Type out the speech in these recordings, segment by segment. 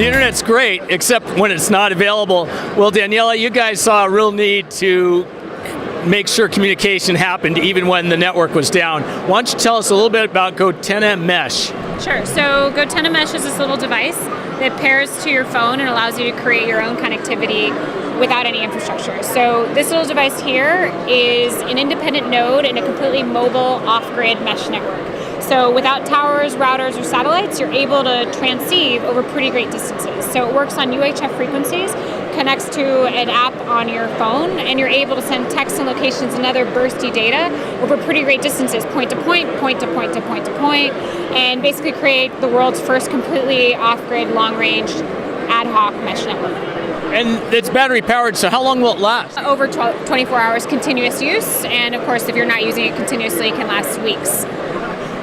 The internet's great, except when it's not available. Well, Daniela, you guys saw a real need to make sure communication happened even when the network was down. Why don't you tell us a little bit about Gotenna Mesh? Sure. So Gotenna Mesh is this little device that pairs to your phone and allows you to create your own connectivity without any infrastructure. So this little device here is an independent node in a completely mobile off-grid mesh network. So without towers, routers, or satellites, you're able to transceive over pretty great distances. So it works on UHF frequencies, connects to an app on your phone, and you're able to send text and locations and other bursty data over pretty great distances, point to point, point to point to point to point, and basically create the world's first completely off-grid, long-range, ad hoc mesh network. And it's battery powered, so how long will it last? Over 24 hours continuous use, and of course if you're not using it continuously, it can last weeks.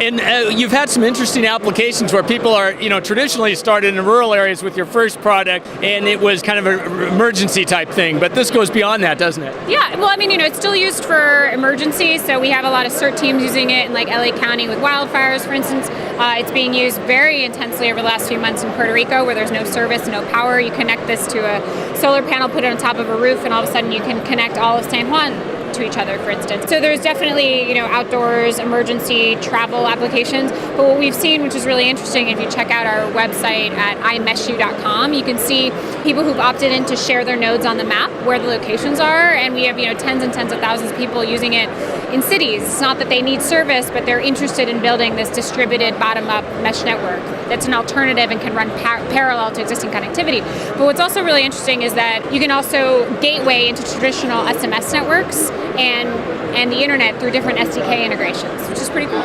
And you've had some interesting applications where people are, traditionally started in rural areas with your first product, and it was kind of an emergency type thing, but this goes beyond that, doesn't it? Yeah, well, it's still used for emergency, so we have a lot of CERT teams using it in like LA County with wildfires, for instance. It's being used very intensely over the last few months in Puerto Rico where there's no service, no power. You connect this to a solar panel, put it on top of a roof, and all of a sudden you can connect all of San Juan to each other, for instance. So there's definitely, outdoors, emergency, travel applications. But what we've seen, which is really interesting, if you check out our website at imeshu.com, you can see people who've opted in to share their nodes on the map, where the locations are, and we have, tens and tens of thousands of people using it in cities. It's not that they need service, but they're interested in building this distributed bottom-up mesh network that's an alternative and can run parallel to existing connectivity. But what's also really interesting is that you can also gateway into traditional SMS networks and the internet through different SDK integrations, which is pretty cool.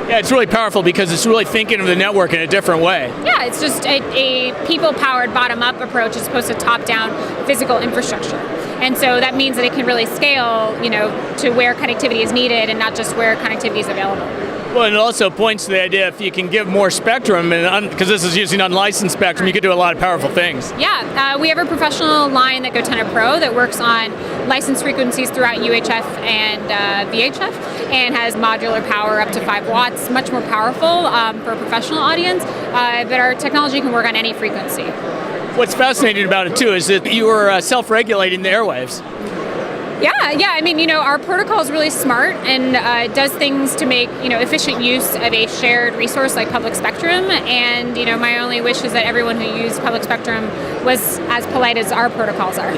Yeah, it's really powerful because it's really thinking of the network in a different way. Yeah, it's just a people-powered bottom-up approach as opposed to top-down physical infrastructure. And so that means that it can really scale, to where connectivity is needed and not just where connectivity is available. Well, and it also points to the idea if you can give more spectrum, and because this is using unlicensed spectrum, you could do a lot of powerful things. Yeah, we have a professional line at Gotenna Pro that works on licensed frequencies throughout UHF and VHF and has modular power up to 5 watts, much more powerful for a professional audience, but our technology can work on any frequency. What's fascinating about it, too, is that you are self-regulating the airwaves. Yeah. Our protocol is really smart and does things to make, efficient use of a shared resource like public spectrum. And, my only wish is that everyone who used public spectrum was as polite as our protocols are.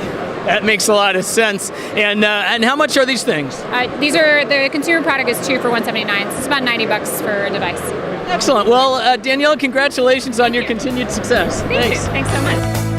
That makes a lot of sense. And how much are these things? The consumer product is 2 for $179. So it's about $90 for a device. Excellent. Well, Danielle, congratulations on your continued success. Thanks so much.